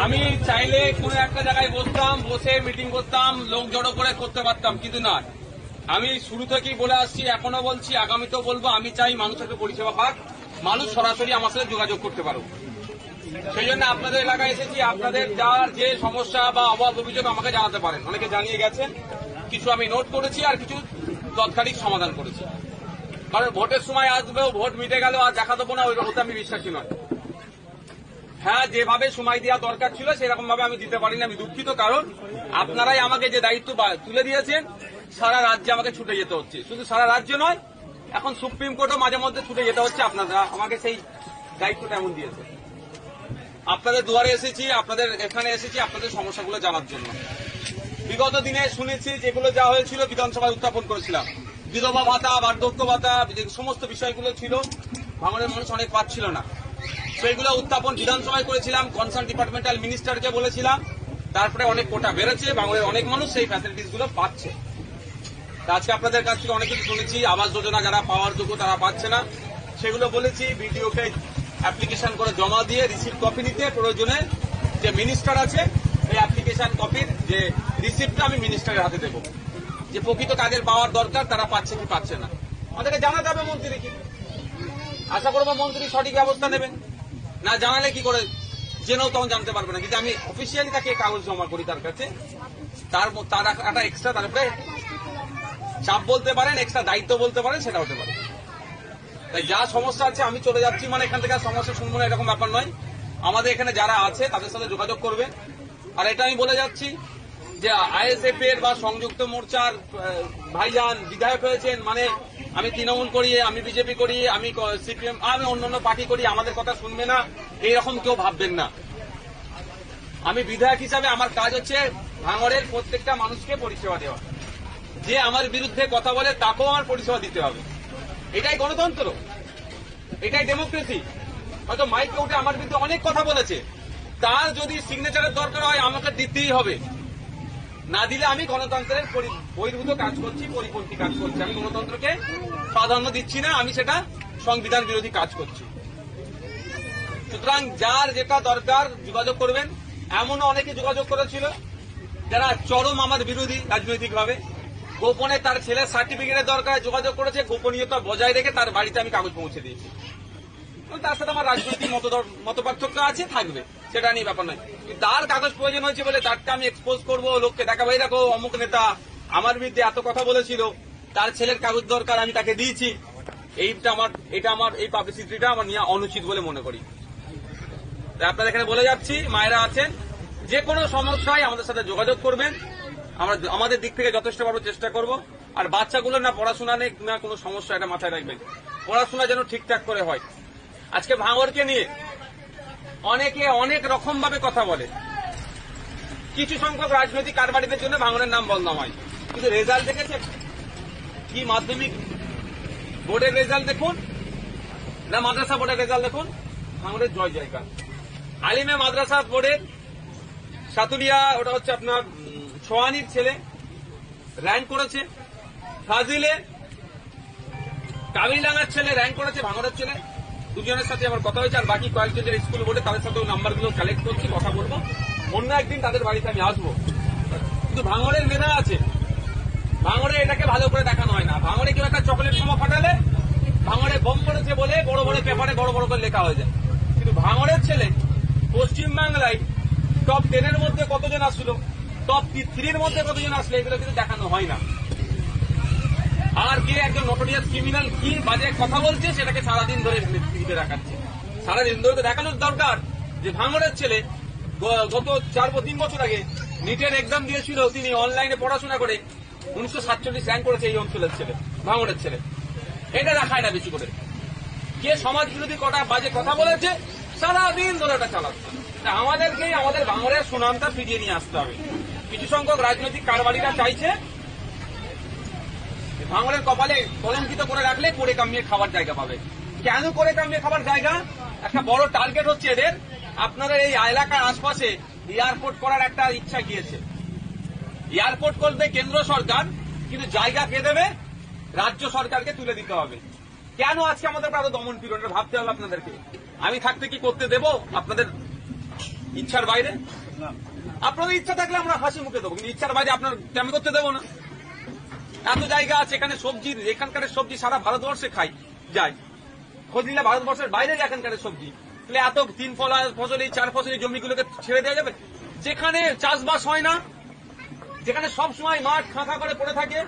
আমি চাইলে কোনো একটা জায়গায় বসতাম, বসে মিটিং করতাম, লোক জড়ো করে করতে পারতাম, কিন্তু না, আমি শুরু থেকেই বলে আসছি, এখনো বলছি, আগামীতেও বলবো, আমি চাই মানুষের পরিষেবা পাক, মানুষ সরাসরি আমার সাথে যোগাযোগ করতে পারুক। সেই জন্য আপনাদের এলাকায় এসেছি। আপনাদের যার যে সমস্যা বা অভাব অভিযোগ আমাকে জানাতে পারেন। অনেকে জানিয়ে গেছেন, কিছু আমি নোট করেছি আর কিছু তৎকালীন সমাধান করেছি। কারণ ভোটের সময় আসবে, ভোট মিটে গেল আর দেখা দেবো না, ওটা আমি বিশ্বাসী নয়। হ্যাঁ, যেভাবে সময় দেওয়া দরকার ছিল সেরকম ভাবে আমি দিতে পারিনি, আমি দুঃখিত। কারণ আপনারাই আমাকে যে দায়িত্ব তুলে দিয়েছেন, সারা রাজ্যে আমাকে ছুটে যেতে হচ্ছে। শুধু সারা রাজ্য নয়, এখন সুপ্রিম কোর্টও মাঝে মধ্যে ছুটে যেতে হচ্ছে। আপনারা আমাকে সেই দায়িত্বটা এমন দিয়েছে। আপনাদের দুয়ারে এসেছি, আপনাদের এখানে এসেছি আপনাদের সমস্যাগুলো জানার জন্য। বিগত দিনে শুনেছি যেগুলো যা হয়েছিল বিধানসভায় উত্থাপন করেছিলাম, বিধবা ভাতা, বার্ধক্য ভাতা, যে সমস্ত বিষয়গুলো ছিল, ভাঙনের মানুষ অনেক পাচ্ছিল না, সেইগুলো উত্থাপন বিধানসভায় করেছিলাম। কনসার্ন ডিপার্টমেন্টাল মিনিস্টারকে বলেছিলাম, তারপরে অনেক কোটা বেড়েছে, বাংলার অনেক মানুষ সেই ফ্যাসিলিটিস গুলো পাচ্ছে। আজকে আপনাদের কাছ থেকে অনেক কিছু শুনেছি, আবাস যোজনা যারা পাওয়ার যোগ্য তারা পাচ্ছে না, সেগুলো বলেছি। বিডিওকে অ্যাপ্লিকেশন করে জমা দিয়ে রিসিপ্ট কপি নিতে, প্রয়োজনে যে মিনিস্টার আছে এই অ্যাপ্লিকেশন কপির যে রিসিপ্টটা আমি মিনিস্টারের হাতে দেব, যে প্রকৃত কাজের পাওয়ার দরকার তারা পাচ্ছে কি পাচ্ছে না। আমাদেরকে জানাতে হবে মন্ত্রীকে। আশা করবো মন্ত্রী সঠিক ব্যবস্থা নেবেন। না জানালে কি করে জেনেও তখন জানতে পারবে না। কিন্তু আমি অফিসিয়ালি তাকে কাগজ জমা করি তার কাছে, তার একটা এক্সট্রা তারপরে চাপ বলতে পারেন, এক্সট্রা দায়িত্ব বলতে পারেন, সেটা হতে পারে। তাই যা সমস্যা আছে আমি চলে যাচ্ছি মানে এখান থেকে সমস্যা শুনবো না এরকম ব্যাপার নয়। আমাদের এখানে যারা আছে তাদের সাথে যোগাযোগ করবেন। আর এটা আমি বলে যাচ্ছি যে আইএসএফ এর বা সংযুক্ত মোর্চার ভাইজান বিধায়ক হয়েছেন মানে আমি তৃণমূল করি, আমি বিজেপি করি, আমি সিপিএম, আমি অন্যান্য পার্টি করি, আমাদের কথা শুনবে না, এইরকম কেউ ভাববেন না। আমি বিধায়ক হিসাবে আমার কাজ হচ্ছে ভাঙড়ের প্রত্যেকটা মানুষকে পরিষেবা দেওয়া। যে আমার বিরুদ্ধে কথা বলে তাকেও আমার পরিষেবা দিতে হবে। এটাই গণতন্ত্র, এটাই ডেমোক্রেসি। হয়তো মাইকে উঠে আমার বিরুদ্ধে অনেক কথা বলেছে, তার যদি সিগনেচারের দরকার হয় আমাকে দিতেই হবে। না দিলে আমি গণতন্ত্রের বহির্ভূত কাজ করছি, পরিপন্থী কাজ করছি। আমি গণতন্ত্রকে প্রাধান্য দিচ্ছি না, আমি সেটা সংবিধান বিরোধী কাজ করছি। সুতরাং যার যেটা দরকার যোগাযোগ করবেন। এমনও অনেকে যোগাযোগ করেছিল যারা চরম আমার বিরোধী রাজনৈতিকভাবে, গোপনে তার ছেলের সার্টিফিকেটের দরকার যোগাযোগ করেছে, গোপনীয়তা বজায় রেখে তার বাড়িতে আমি কাগজ পৌঁছে দিয়েছি। তার সাথে আমার রাজনৈতিক মতপার্থক্য আছে, থাকবে, সেটা নিয়ে ব্যাপার নয়। তার কাগজ প্রয়োজন হয়েছে বলে তারটা আমি এক্সপোজ করবো, লোককে দেখাবো, এই দেখো অমুক নেতা আমার বিরুদ্ধে এত কথা বলেছিল, তার ছেলের কাগজ দরকার, আমি তাকে দিয়েছি। এটা আমার এই পাবলিসিটিটা আমার নিয়ে অনুচিত বলে মনে করি। তাই আপনাদের এখানে বলে যাচ্ছি, মায়েরা আছেন, যে কোনো সমস্যায় আমাদের সাথে যোগাযোগ করবেন। আমরা আমাদের দিক থেকে যথেষ্ট পারবো চেষ্টা করব। আর বাচ্চাগুলোর না পড়াশোনা নেই না কোনো সমস্যা, এটা মাথায় রাখবেন। পড়াশোনা যেন ঠিকঠাক করে হয়। আজকে ভাঙড়কে নিয়ে অনেকে অনেক রকম ভাবে কথা বলে। কিছু সংখ্যক রাজনৈতিক কারবারিদের জন্য ভাঙড়ের নাম বদনাম হয়, কিন্তু রেজাল্ট দেখেছে কি? মাধ্যমিক বোর্ডের রেজাল্ট দেখুন না মাদ্রাসা বোর্ডের রেজাল্ট দেখুন, ভাঙড়ের জয় জয়কার। আলিমে মাদ্রাসা বোর্ডের সাতুরিয়া, ওটা হচ্ছে আপনার সোয়ানির ছেলে র্যাঙ্ক করেছে। ফাজিলে কাবিলাঙ্গার ছেলে র্যাঙ্ক করেছে, ভাঙড়ের ছেলে। দুজনের সাথে আমার কথা হয়েছে। আর বাকি কয়েকজন যে স্কুল বোর্ডে তাদের সাথে নাম্বারগুলো কালেক্ট করছি, কথা বলবো। অন্য একদিন তাদের বাড়িতে আমি আসবো। কিন্তু ভাঙড়ের মেধা আছে, ভাঙড়ে এটাকে ভালো করে দেখানো হয় না। ভাঙড়ে কেউ একটা চকলেট বোমা ফাটালে ভাঙড়ে বোম পড়েছে বলে বড় বড় পেপারে বড় বড় করে লেখা হয়ে যায়। কিন্তু ভাঙড়ের ছেলে পশ্চিমবাংলায় টপ 10 এর মধ্যে কতজন আসলো, টপ 3 এর মধ্যে কতজন আসলো, এগুলো কিন্তু দেখানো হয় না। আর কে একজন নোটোরিয়াস ক্রিমিনাল কি বাজে কথা বলছে সেটাকে সারাদিন ধরে টিভিতে দেখাচ্ছে। সারাদিন ধরে তো দেখানোর দরকার যে ভাঙড়ের ছেলে গত 4-3 বছর আগে নিটের এক্সাম দিয়েছিল, তিনি অনলাইনে পড়াশোনা করে 1947 র্যাঙ্ক করেছে এই অঞ্চলের ছেলে, ভাঙড়ের ছেলে। এটা দেখায় না বেশি করে। কে সমাজ বিরোধী কটা বাজে কথা বলেছে সারাদিন ধরে ওটা চালাচ্ছে। আমাদেরকেই আমাদের ভাঙড়ের সুনামটা ফিরিয়ে নিয়ে আসতে হবে। কিছু সংখ্যক রাজনৈতিক কারবারিরা চাইছে ভাঙড়ের কপালে কলঙ্কিত করে রাখলে করে কামিয়ে খাবার জায়গা পাবে। কেন করে কামিয়ে খাবার জায়গা? একটা বড় টার্গেট হচ্ছে এদের, আপনাদের এই এলাকার আশপাশে এয়ারপোর্ট করার একটা ইচ্ছা গিয়েছে। এয়ারপোর্ট করবে কেন্দ্র সরকার, কিন্তু জায়গা কে দেবে? রাজ্য সরকারকে তুলে দিতে হবে। কেন আজকে আমাদের আরো দমন পীড়ন ভাবতে হবে আপনাদেরকে। আমি থাকতে কি করতে দেব? আপনাদের ইচ্ছার বাইরে? আপনাদের ইচ্ছা থাকলে আমরা হাসি মুখে দেবো, কিন্তু ইচ্ছার বাইরে আপনার আমি করতে দেবো না। এত জায়গা আছে এখানে সবজির, এখানকার সবজি সারা ভারতবর্ষে খাই যায়, খোঁজ নিলে ভারতবর্ষের বাইরে এখানকার সবজি। তাহলে এত 3 ফসলি 4 ফসলি জমিগুলোকে ছেড়ে দেওয়া যাবে? যেখানে চাষবাস হয় না, যেখানে সব সময় মাঠ ফাঁকা করে পড়ে থাকে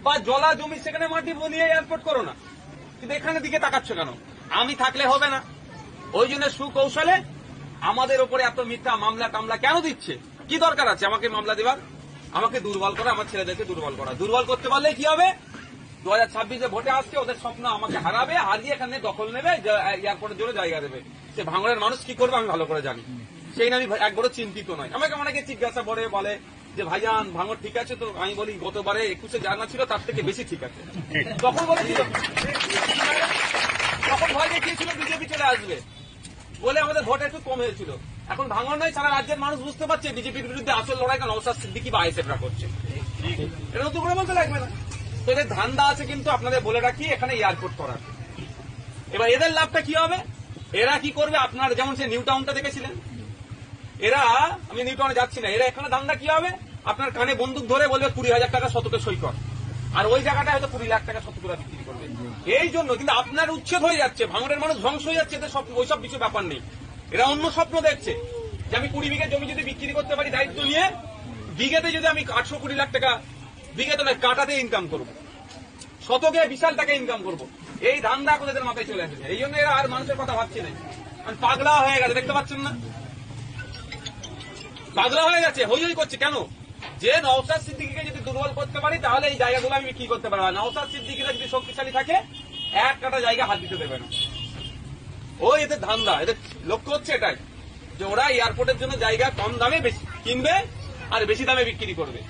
বা জলা জমি, সেখানে মাটি বলিয়ে এয়ারপোর্ট করো না, কিন্তু এখানে দিকে তাকাচ্ছ কেন? আমি থাকলে হবে না। ওই জন্য সুকৌশলে আমাদের উপরে এত মিথ্যা মামলা টামলা কেন দিচ্ছে? কি দরকার আছে আমাকে মামলা দেবার? আমাকে দুর্বল করা, আমার ছেলেদেরকে দুর্বল করা। দুর্বল করতে পারলে কি হবে? 2026-এ ভোটে আসছে, ওদের স্বপ্ন আমাকে হারাবে, হারিয়ে এখানে দখল নেবে, এয়ারপোর্টের জন্য জায়গা দেবে। সে ভাঙড়ের মানুষ কি করবে আমি ভালো করে জানি, সেই আমি একবারও চিন্তিত নয়। আমাকে অনেকে জিজ্ঞাসা করে বলে যে ভাইজান ভাঙড় ঠিক আছে তো? আমি বলি গতবারে 21-এ জানা ছিল তার থেকে বেশি ঠিক আছে। তখন বলেছিল, তখন ভয় দেখিয়েছিল বিজেপি চলে আসবে বলে আমাদের ভোট একটু কম হয়েছিল। এখন ভাঙড় নয়, সারা রাজ্যের মানুষ বুঝতে পারছে বিজেপির বিরুদ্ধে আসল লড়াইটা নওশাদ সিদ্দিকী বা আইএসএফরা করছে। এটা নতুন করে বলতে লাগবে না। তো এদের ধান্দা আছে, কিন্তু আপনাদের বলে রাখি এখানে এয়ারপোর্ট করার। এবার এদের লাভটা কি হবে? এরা কি করবে? আপনার যেমন সে নিউ টাউনটা দেখেছিলেন, এরা, আমি নিউ টাউনে যাচ্ছি না, এরা এখানে ধান্দা কি হবে? আপনার কানে বন্দুক ধরে বলবে 20,000 টাকা শতকে সই কর, আর ওই জায়গাটা হয়তো 20 লাখ টাকা শতকে বিক্রি করবে। এই জন্য কিন্তু আপনার উচ্ছেদ হয়ে যাচ্ছে, ভাঙড়ের মানুষ ধ্বংস হয়ে যাচ্ছে। এদের ওইসব কিছু ব্যাপার নেই। এরা অন্য স্বপ্ন দেখছে যে আমি 20 বিঘা জমি যদি বিক্রি করতে পারি দায়িত্ব নিয়ে, বিঘাতে যদি আমি 820 লাখ টাকা, বিঘাতে নয় কাটাতে ইনকাম করবো, শতকে বিশাল টাকা ইনকাম করবো। এই ধান্দা এখন এদের মাথায় চলে আসছে। এই জন্য এরা আর মানুষের কথা ভাবছে না, পাগলা হয়ে গেছে। দেখতে পাচ্ছেন না? পাগলা হয়ে গেছে, হই হই করছে। কেন? যে নওশাদ সিদ্দিকীকে যদি দুর্বল করতে পারি তাহলে এই জায়গাগুলো আমি বিক্রি করতে পারবো। নওশাদ সিদ্দিকীরা যদি শক্তিশালী থাকে, এক কাটা জায়গা হাত দিতে দেবে না। ও এদের ধান্দা, এদের লক্ষ্য হচ্ছে এটাই যে ওরা এয়ারপোর্টের জন্য জায়গা কম দামে বেশি কিনবে আর বেশি দামে বিক্রি করবে।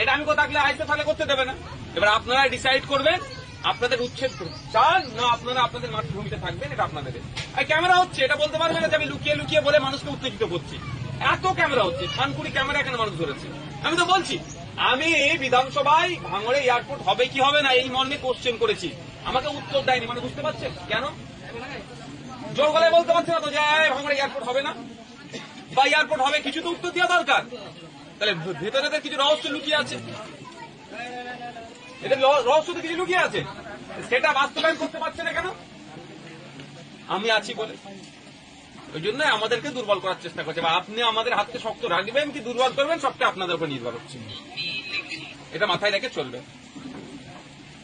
এটা আমি থাকলে আইতে তাহলে করতে দেবে না। এবার আপনারা ডিসাইড করবেন আপনাদের উচ্ছেদ চান না আপনারা আপনাদের মাতৃভূমিতে থাকবেন, এটা আপনাদের। আর ক্যামেরা হচ্ছে, এটা বলতে পারবে না যে আমি লুকিয়ে লুকিয়ে বলে মানুষকে উত্তেজিত করছি। এত ক্যামেরা হচ্ছে, খানকুড়ি ক্যামেরা এখানে মানুষ ধরেছে। আমি তো বলছি, আমি বিধানসভায় ভাঙড়ে এয়ারপোর্ট হবে কি হবে না এই মর্মে কোশ্চেন করেছি, আমাকে উত্তর দেয়নি। মানে বুঝতে পারছেন কেন? জোর গলায় বলতে পারছে না তো যে ভাঙড়ে এয়ারপোর্ট হবে না বা এয়ারপোর্ট হবে, কিছু তো উত্তর দেওয়া দরকার। তাহলে ভেতরে কিছু রহস্য লুকিয়ে আছে, এদের রহস্য তো কিছু লুকিয়ে আছে, সেটা বাস্তবায়ন করতে পারছে না কেন? আমি আছি বলে। ওই জন্য আমাদেরকে দুর্বল করার চেষ্টা করছে। বা আপনি আমাদের হাতকে শক্ত রাখবেন কি দুর্বল করবেন, সবটা আপনাদের উপর নির্ভর হচ্ছে। এটা মাথায় রেখে চলবে।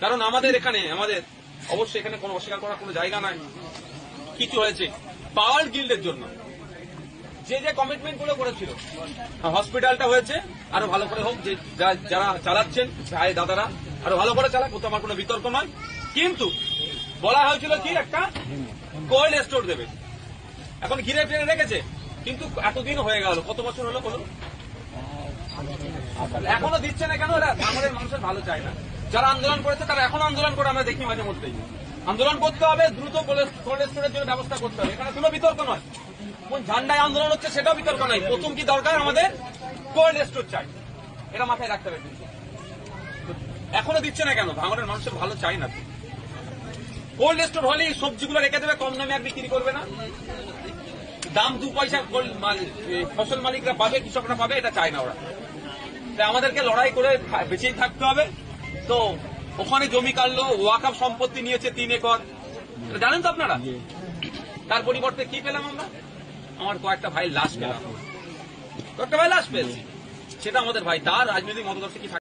কারণ আমাদের এখানে, আমাদের অবশ্যই এখানে কোনো অস্বীকার করার কোনো জায়গা নাই। কিছু হয়েছে পাওয়ার গিল্ডের জন্য, যে যে কমিটমেন্ট গুলো করেছিল, হসপিটালটা হয়েছে, আরো ভালো করে হোক। যে যারা চালাচ্ছেন ভাই দাদারা আরো ভালো করে চালাক, ওতে আমার কোনো বিতর্ক নয়। কিন্তু বলা হয়েছিল কি একটা কোল্ড স্টোর দেবে, এখন ঘিরে ফিরে রেখেছে। কিন্তু এতদিন হয়ে গেল, কত বছর হলো বলুন, এখনো দিচ্ছে না কেন? এরা আমাদের মানুষের ভালো চায় না। যারা আন্দোলন করেছে তারা এখন আন্দোলন করে আমরা দেখি মাঝে মধ্যেই। আন্দোলন করতে হবে, দ্রুত কোল্ড স্টোরের জন্য ব্যবস্থা করতে হবে, এখানে কোনো বিতর্ক নয়। কোন ঝান্ডায় আন্দোলন হচ্ছে সেটাও বিতর্ক নয়। প্রথম কি দরকার, আমাদের কোল্ড স্টোর চাই, এটা মাথায় রাখতে হবে। এখনো দিচ্ছে না কেন? ভাঙড়ের মানুষের ভালো চাই না। কোল্ড স্টোর হলে সবজিগুলো রেখে দেবে, কম দামে আর বিক্রি করবে না, দাম 2 পয়সা ফসল মালিকরা পাবে, কৃষকরা পাবে, এটা চায় না ওরা। তাই আমাদেরকে লড়াই করে বেঁচেই থাকতে হবে। তো ওখানে জমি কাটলো, ওয়াকফ সম্পত্তি নিয়েছে 3 একর, জানেন তো আপনারা। তার পরিবর্তে কি পেলাম আমরা? আমার কয়েকটা ভাই লাশ পেলাম, কয়েকটা ভাই লাশ পেয়েছি। সেটা আমাদের ভাই, তার রাজনৈতিক মতাদর্শ কি